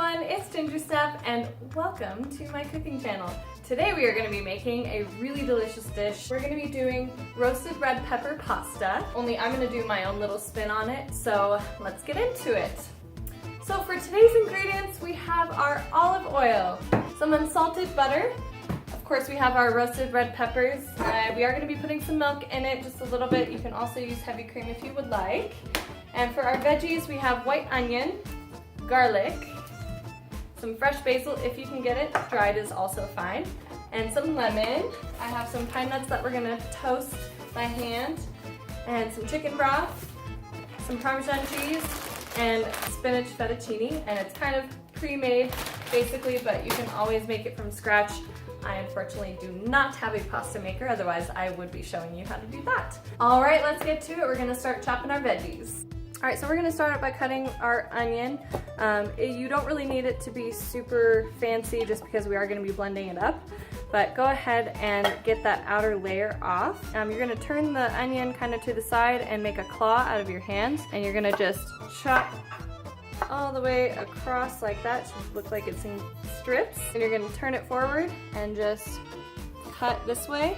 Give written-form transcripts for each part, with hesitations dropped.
everyone, it's Gingersnap and welcome to my cooking channel. Today we are going to be making a really delicious dish. We're going to be doing roasted red pepper pasta, only I'm going to do my own little spin on it, so let's get into it. So for today's ingredients we have our olive oil, some unsalted butter, of course we have our roasted red peppers, we are going to be putting some milk in it, just a little bit. You can also use heavy cream if you would like. And for our veggies we have white onion, garlic, some fresh basil if you can get it, dried is also fine, and some lemon. I have some pine nuts that we're going to toast by hand, and some chicken broth, some Parmesan cheese, and spinach fettuccine, and it's kind of pre-made basically, but you can always make it from scratch. I unfortunately do not have a pasta maker, otherwise I would be showing you how to do that. Alright, let's get to it. We're going to start chopping our veggies. Alright, so we're going to start out by cutting our onion. You don't really need it to be super fancy just because we are going to be blending it up, but go ahead and get that outer layer off. You're going to turn the onion kind of to the side and make a claw out of your hands, and you're going to just chop all the way across like that. It should look like it's in strips, and you're going to turn it forward and just cut this way.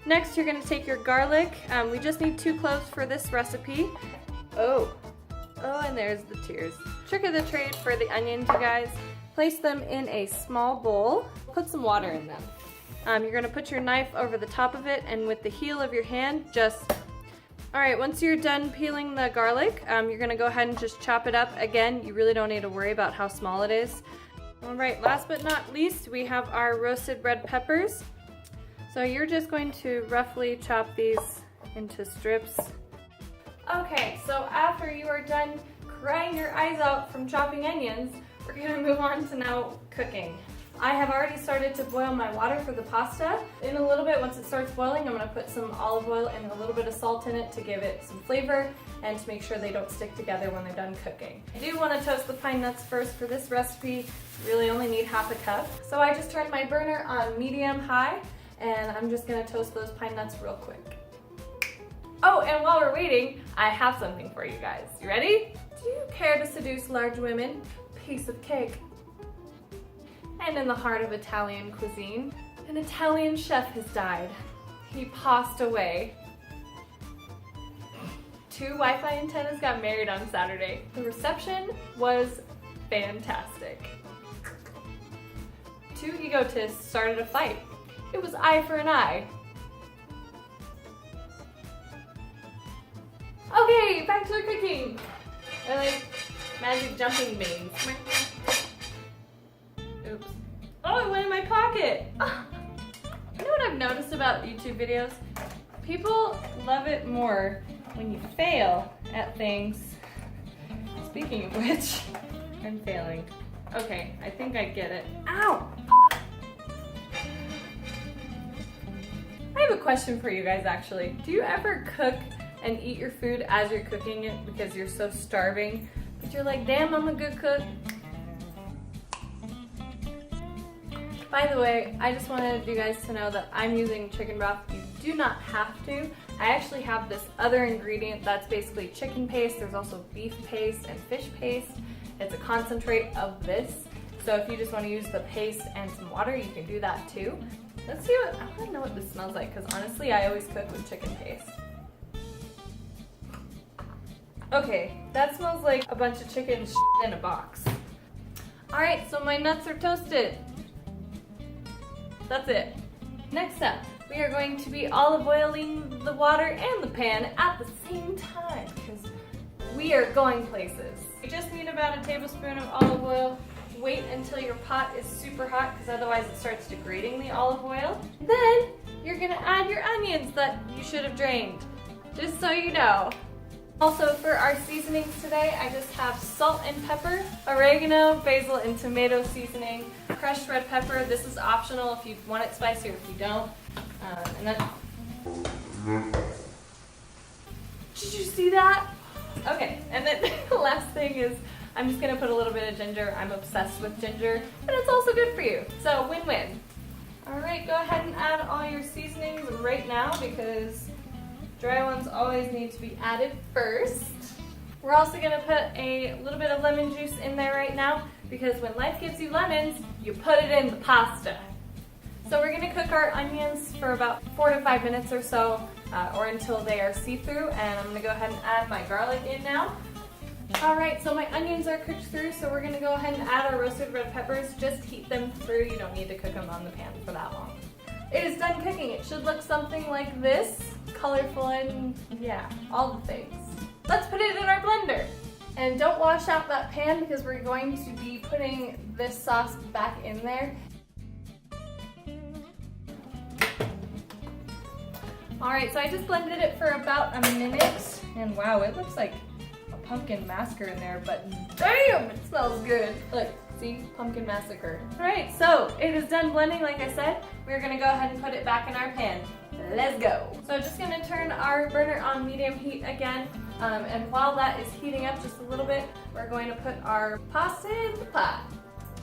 Next, you're going to take your garlic. We just need 2 cloves for this recipe. Oh, and there's the tears. Trick of the trade for the onions, you guys. Place them in a small bowl. Put some water in them. You're going to put your knife over the top of it, and with the heel of your hand, just... Alright, once you're done peeling the garlic, you're going to go ahead and just chop it up. Again, you really don't need to worry about how small it is. Alright, last but not least, we have our roasted red peppers. So you're just going to roughly chop these into strips. Okay, so after you are done crying your eyes out from chopping onions, we're going to move on to now cooking. I have already started to boil my water for the pasta. In a little bit, once it starts boiling, I'm going to put some olive oil and a little bit of salt in it to give it some flavor and to make sure they don't stick together when they're done cooking. I do want to toast the pine nuts first for this recipe. You really only need half a cup. So I just turned my burner on medium-high, and I'm just going to toast those pine nuts real quick. Oh, and while we're waiting, I have something for you guys. You ready? Do you care to seduce large women? Piece of cake. And in the heart of Italian cuisine, an Italian chef has died. He passed away. 2 Wi-Fi antennas got married on Saturday. The reception was fantastic. 2 egotists started a fight. It was eye for an eye. Okay, back to the cooking. I like magic jumping beans. Oops. Oh, it went in my pocket. You know what I've noticed about YouTube videos? People love it more when you fail at things. Speaking of which, I'm failing. Okay, I think I get it. Ow! I have a question for you guys actually. Do you ever cook and eat your food as you're cooking it because you're so starving, but you're like, damn, I'm a good cook? By the way, I just wanted you guys to know that I'm using chicken broth. You do not have to. I actually have this other ingredient that's basically chicken paste. There's also beef paste and fish paste. It's a concentrate of this. So if you just want to use the paste and some water, you can do that too. Let's see what, I want to know what this smells like, because honestly I always cook with chicken paste. Okay, that smells like a bunch of chicken in a box. Alright, so my nuts are toasted. That's it. Next up, we are going to be olive oiling the water and the pan at the same time, because we are going places. You just need about a tablespoon of olive oil. Wait until your pot is super hot, because otherwise it starts degrading the olive oil. Then you're gonna add your onions that you should have drained, just so you know. Also for our seasonings today, I just have salt and pepper, oregano, basil, and tomato seasoning, crushed red pepper. This is optional if you want it spicy or if you don't. And then, did you see that? Okay, and then the last thing is I'm just gonna put a little bit of ginger. I'm obsessed with ginger, and it's also good for you. So win-win. All right, go ahead and add all your seasonings right now because dry ones always need to be added first. We're also gonna put a little bit of lemon juice in there right now because when life gives you lemons, you put it in the pasta. So we're gonna cook our onions for about 4 to 5 minutes or so, or until they are see-through, and I'm gonna go ahead and add my garlic in now. All right, so my onions are cooked through, so we're gonna go ahead and add our roasted red peppers. Just heat them through. You don't need to cook them on the pan for that long. It is done cooking. It should look something like this, colorful and yeah, all the things. Let's put it in our blender. And don't wash out that pan because we're going to be putting this sauce back in there. All right, so I just blended it for about a minute, and wow, it looks like a pumpkin massacre in there, but damn, it smells good. Look, see, pumpkin massacre. All right, so it is done blending, like I said. We're gonna go ahead and put it back in our pan. Let's go. So just gonna turn our burner on medium heat again, and while that is heating up just a little bit, we're going to put our pasta in the pot.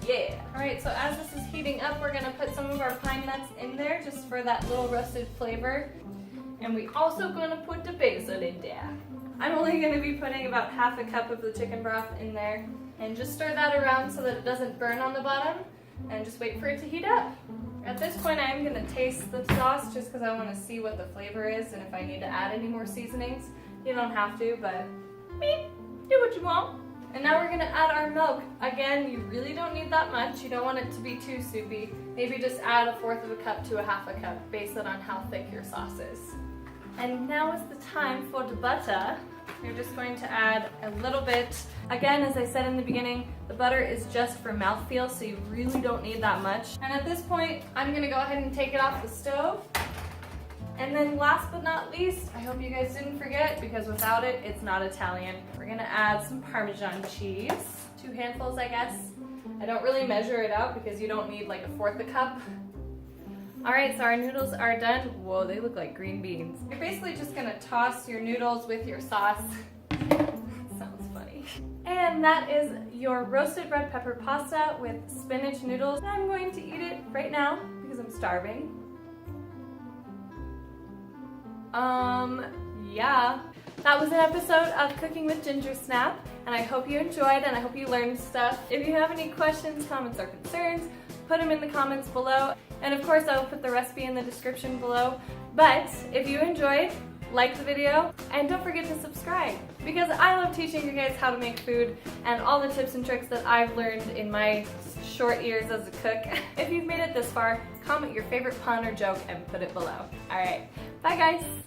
Yeah. All right, so as this is heating up, we're gonna put some of our pine nuts in there just for that little roasted flavor. And we also gonna put the basil in there. I'm only gonna be putting about half a cup of the chicken broth in there, and just stir that around so that it doesn't burn on the bottom, and just wait for it to heat up. At this point, I am gonna taste the sauce just because I wanna see what the flavor is and if I need to add any more seasonings. You don't have to, but do what you want. And now we're gonna add our milk. Again, you really don't need that much. You don't want it to be too soupy. Maybe just add 1/4 of a cup to 1/2 a cup based on how thick your sauce is. And now is the time for the butter. You're just going to add a little bit. Again, as I said in the beginning, the butter is just for mouthfeel, so you really don't need that much. And at this point, I'm gonna go ahead and take it off the stove. And then last but not least, I hope you guys didn't forget, because without it, it's not Italian. We're gonna add some Parmesan cheese. 2 handfuls, I guess. I don't really measure it out because you don't need like 1/4 a cup. All right, so our noodles are done. Whoa, they look like green beans. You're basically just gonna toss your noodles with your sauce. Sounds funny. And that is your roasted red pepper pasta with spinach noodles. And I'm going to eat it right now because I'm starving. Yeah. That was an episode of Cooking with Gingersnap, and I hope you enjoyed and I hope you learned stuff. If you have any questions, comments, or concerns, put them in the comments below. And of course, I will put the recipe in the description below. But if you enjoyed, like the video, and don't forget to subscribe, because I love teaching you guys how to make food and all the tips and tricks that I've learned in my short years as a cook. If you've made it this far, comment your favorite pun or joke and put it below. All right, bye guys.